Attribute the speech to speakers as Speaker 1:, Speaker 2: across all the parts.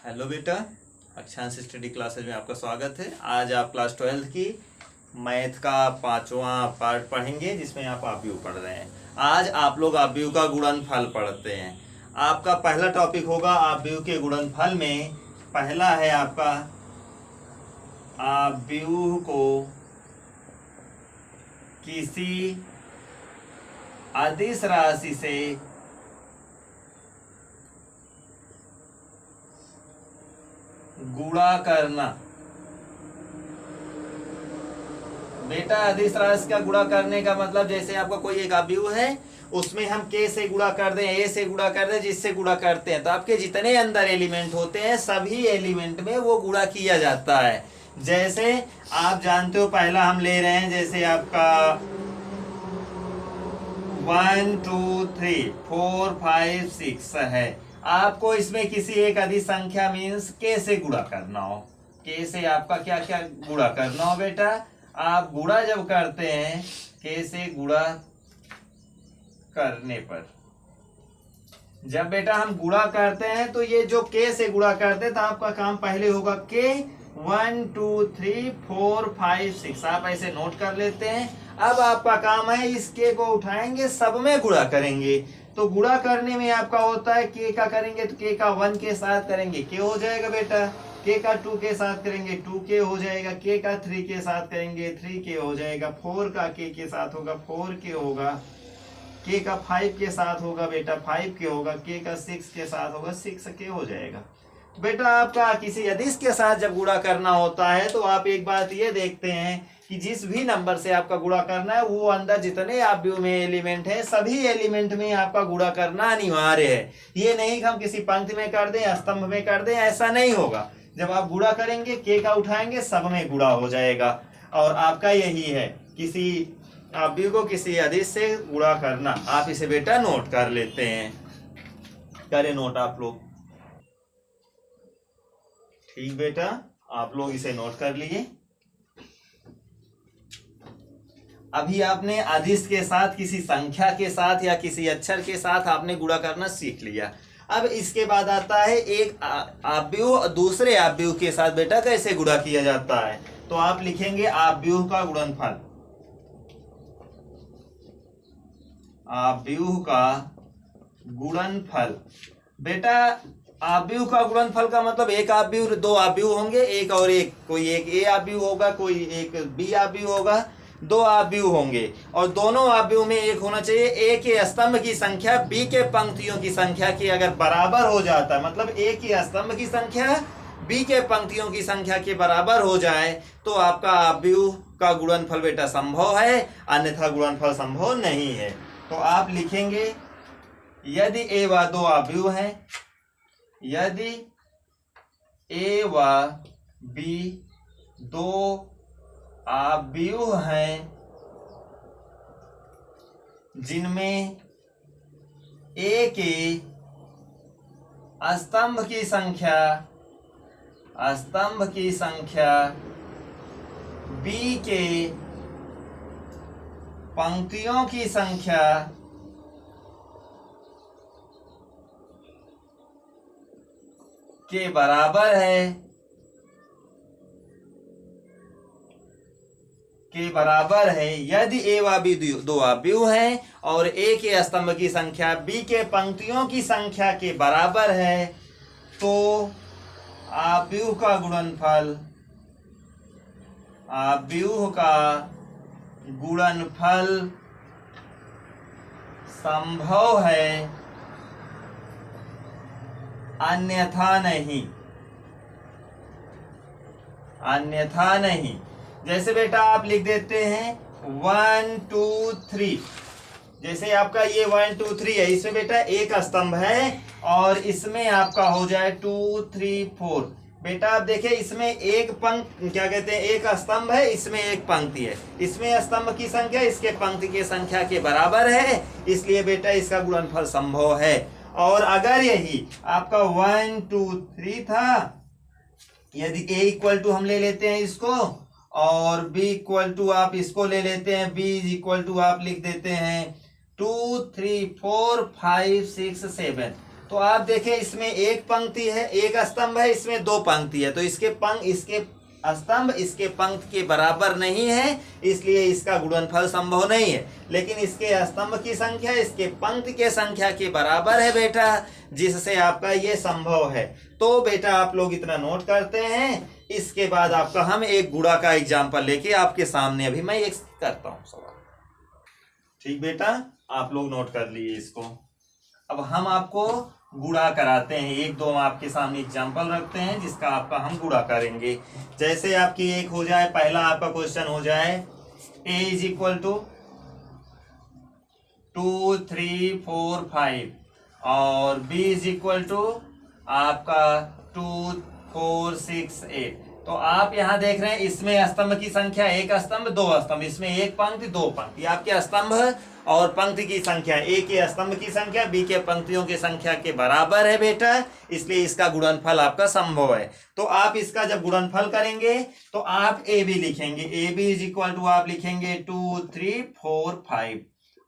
Speaker 1: Hello बेटा, अक्षांश study classes में आपका स्वागत है। आज आप क्लास 12 की मैथ का 5वां पार्ट पढ़ेंगे, जिसमें आप आव्यूह पढ़ रहे हैं। आज आप लोग आव्यूह का गुणनफल पढ़ते हैं। आपका पहला टॉपिक होगा आव्यूह के गुणनफल में। पहला है आपका आव्यूह को किसी अदिश राशि से गुणा करना। बेटा, अदिश राशि का गुणा करने का मतलब, जैसे आपका कोई एक आव्यूह है, उसमें हम के से गुणा कर दें, ए से गुणा कर दें, जिससे गुणा करते हैं, तो आपके जितने अंदर एलिमेंट होते हैं सभी एलिमेंट में वो गुणा किया जाता है। जैसे आप जानते हो, पहला हम ले रहे हैं, जैसे आपका 1 2 3 4 5 6 है। आपको इसमें किसी एक अधिक संख्या मीन्स के से गुणा करना हो। के से आपका क्या क्या गुणा करना हो बेटा? आप गुणा जब करते हैं के से गुणा करने पर, जब बेटा हम गुणा करते हैं तो ये जो के से गुणा करते हैं, तो आपका काम पहले होगा के 1 2 3 4 5 6, आप ऐसे नोट कर लेते हैं। अब आपका काम है इस के को उठाएंगे, सब में गुणा करेंगे। तो गुणा करने में आपका होता है के का करेंगे तो के का 1 के साथ करेंगे, के हो जाएगा बेटा। के का 2 के साथ करेंगे 2 के हो जाएगा। के का 3 के साथ करेंगे 3 के हो जाएगा। 4 का के साथ होगा 4 के होगा। के का 5 के साथ होगा बेटा 5 के होगा। के का 6 के साथ होगा 6 के हो जाएगा। बेटा, आपका किसी अदिश के साथ जब गुणा करना होता है तो आप एक बात ये देखते हैं कि जिस भी नंबर से आपका गुणा करना है, वो अंदर जितने आव्यूह में एलिमेंट है, सभी एलिमेंट में आपका गुणा करना अनिवार्य है। ये नहीं कि हम किसी पंक्ति में कर दें, स्तंभ में कर दें, ऐसा नहीं होगा। जब आप गुणा करेंगे, के का उठाएंगे, सब में गुणा हो जाएगा। और आपका यही है, किसी आव्यूह को किसी अदिश से गुणा करना। आप इसे बेटा नोट कर लेते हैं। करें नोट आप लोग? ठीक बेटा, आप लोग इसे नोट कर लिए। अभी आपने अदिश के साथ, किसी संख्या के साथ या किसी अक्षर के साथ आपने गुणा करना सीख लिया। अब इसके बाद आता है एक आव्यूह दूसरे आव्यूह के साथ बेटा कैसे गुणा किया जाता है। तो आप लिखेंगे आव्यूह का गुणनफल। आव्यूह का गुणनफल बेटा, आव्यूह का गुणनफल का मतलब एक आव्यूह, दो आव्यूह होंगे, एक और एक, कोई एक ए आव्यूह होगा, कोई एक बी आव्यूह होगा, दो आव्यूह होंगे। और दोनों आव्यूह में एक होना चाहिए। ए के स्तंभ की संख्या बी के पंक्तियों की संख्या के अगर बराबर हो जाता है, मतलब ए की स्तंभ की संख्या बी के पंक्तियों की संख्या के बराबर हो जाए, तो आपका आव्यूह का गुणनफल बेटा संभव है, अन्यथा गुणनफल संभव नहीं है। तो आप लिखेंगे, यदि ए व दो आव्यूह हैं, यदि ए व बी दो आव्यूह हैं, जिनमें ए के स्तंभ की संख्या बी के पंक्तियों की संख्या के बराबर है, यदि ए व बी दो आव्यूह हैं और ए के स्तंभ की संख्या बी के पंक्तियों की संख्या के बराबर है, तो आव्यूह का गुणनफल संभव है, अन्यथा नहीं। जैसे बेटा आप लिख देते हैं 1 2 3, जैसे आपका ये 1 2 3 है, इसमें बेटा एक स्तंभ है और इसमें आपका हो जाए 2 3 4। बेटा आप देखिए, इसमें एक क्या कहते हैं, एक स्तंभ है, इसमें एक पंक्ति है, इसमें स्तंभ की संख्या इसके पंक्ति की संख्या के बराबर है, इसलिए बेटा इसका गुणनफल संभव है। और अगर यही आपका 1 2 3 था, यदि a इक्वल टू हम ले लेते हैं इसको, और b इक्वल टू आप इसको ले लेते हैं, b इक्वल टू आप लिख देते हैं 2 3 4 5 6 7। तो आप देखें इसमें एक पंक्ति है, एक स्तंभ है, इसमें दो पंक्ति है, तो इसके स्तंभ इसके पंक्ति के बराबर नहीं है, इसलिए इसका गुणनफल संभव नहीं है। लेकिन इसके स्तंभ की संख्या इसके पंक्ति के संख्या के बराबर है बेटा, जिससे आपका ये संभव है। तो बेटा आप लोग इतना नोट करते हैं। इसके बाद आपका हम एक गुणा का एग्जाम्पल लेके आपके सामने अभी मैं एक करता हूं सवाल। ठीक बेटा, आप लोग नोट कर लिए इसको। अब हम आपको गुणा कराते हैं, एक दो आपके सामने एग्जाम्पल रखते हैं जिसका आपका हम गुणा करेंगे। जैसे आपकी एक हो जाए, पहला आपका क्वेश्चन हो जाए a इज इक्वल टू 2 3 4 5 और b इज इक्वल टू आपका 2 4 6 8। तो आप यहां देख रहे हैं इसमें स्तंभ की संख्या एक स्तंभ दो स्तंभ, इसमें एक पंक्ति दो पंक्ति। आपके स्तंभ और पंक्ति की संख्या ए के स्तंभ की संख्या बी के पंक्तियों की संख्या के बराबर है बेटा, इसलिए इसका गुणनफल आपका संभव है। तो आप इसका जब गुणनफल करेंगे तो आप ए बी लिखेंगे, A B is equal to आप लिखेंगे 2 3 4 5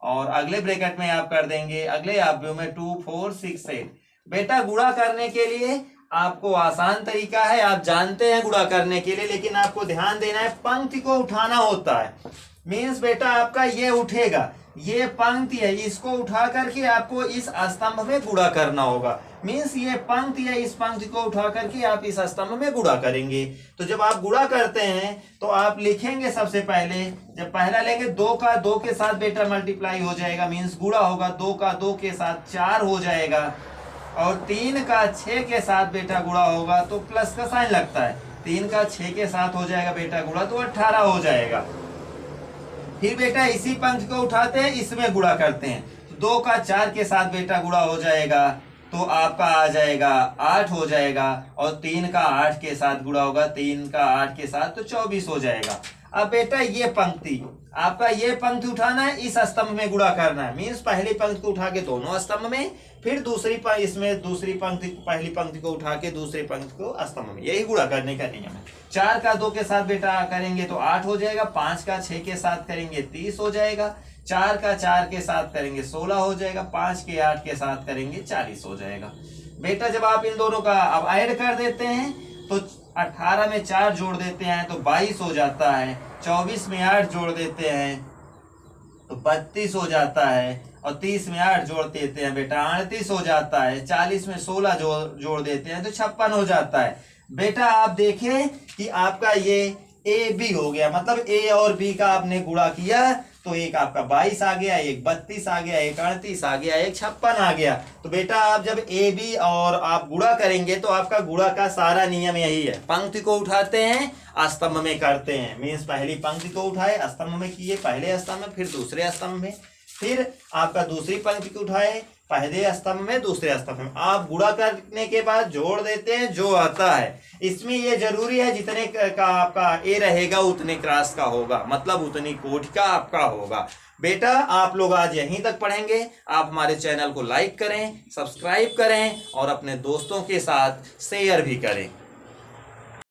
Speaker 1: और अगले ब्रैकेट में आप कर देंगे, अगले आप में 2 4 6 8। बेटा गुणा करने के लिए आपको आसान तरीका है, आप जानते हैं गुणा करने के लिए, लेकिन आपको ध्यान देना है पंक्ति को उठाना होता है। मीन्स बेटा आपका ये उठेगा, ये पंक्ति है, इसको उठा करके आपको इस स्तंभ में गुणा करना होगा। मीन्स ये पंक्ति है, इस पंक्ति को उठा करके आप इस स्तंभ में गुणा करेंगे। तो जब आप गुणा करते हैं तो आप लिखेंगे सबसे पहले, जब पहला लेंगे 2 का 2 के साथ बेटा मल्टीप्लाई हो जाएगा, मीन्स गुणा होगा, 2 का 2 के साथ 4 हो जाएगा और 3 का 6 के साथ बेटा गुणा होगा तो प्लस का साइन लगता है, 3 का 6 के साथ हो जाएगा बेटा गुणा तो 18 हो जाएगा। फिर बेटा इसी पंक्ति को उठाते हैं, इसमें गुणा करते हैं, 2 का 4 के साथ बेटा गुणा हो जाएगा तो आपका आ जाएगा 8 हो जाएगा और 3 का 8 के साथ गुणा होगा, 3 का 8 के साथ तो 24 हो जाएगा। अब बेटा ये पंक्ति आपका, ये पंक्ति उठाना है, इस स्तंभ में गुणा करना है। मीन्स पहली पंक्ति को उठा के दोनों स्तंभ में, फिर इसमें दूसरी पंक्ति पहली पंक्ति को उठा के दूसरी पंक्ति को स्तंभ में, यही गुणा करने का नियम है। 4 का 2 के साथ बेटा करेंगे तो 8 हो जाएगा, 5 का 6 के साथ करेंगे 30 हो जाएगा, 4 का 4 के साथ करेंगे 16 हो जाएगा, 5 के 8 के साथ करेंगे 40 हो जाएगा। बेटा जब आप इन दोनों का अब ऐड कर देते हैं तो 18 में 4 जोड़ देते हैं तो 22 हो जाता है, 24 में 8 जोड़ देते हैं तो 32 हो जाता है और 30 में 8 जोड़ देते हैं बेटा 38 हो जाता है, 40 में 16 जोड़ देते हैं तो 56 हो जाता है। बेटा आप देखें कि आपका ये ए बी हो गया, मतलब ए और बी का आपने गुणा किया तो एक आपका 22 आ गया, एक 32 आ गया, एक 38 आ गया, एक 56 आ गया। तो बेटा आप जब ए बी और आप गुणा करेंगे तो आपका गुणा का सारा नियम यही है, पंक्ति को उठाते हैं स्तंभ में करते हैं। मीन्स पहली पंक्ति को उठाए स्तंभ में किए, पहले स्तंभ में, फिर दूसरे स्तंभ में, फिर आपका दूसरी पंक्ति को उठाए पहले स्तंभ में दूसरे स्तंभ में। आप गुणा करने के बाद जोड़ देते हैं जो आता है। इसमें ये जरूरी है जितने का आपका ए रहेगा उतने क्रॉस का होगा, मतलब उतनी कोटि का आपका होगा। बेटा आप लोग आज यहीं तक पढ़ेंगे। आप हमारे चैनल को लाइक करें, सब्सक्राइब करें और अपने दोस्तों के साथ शेयर भी करें।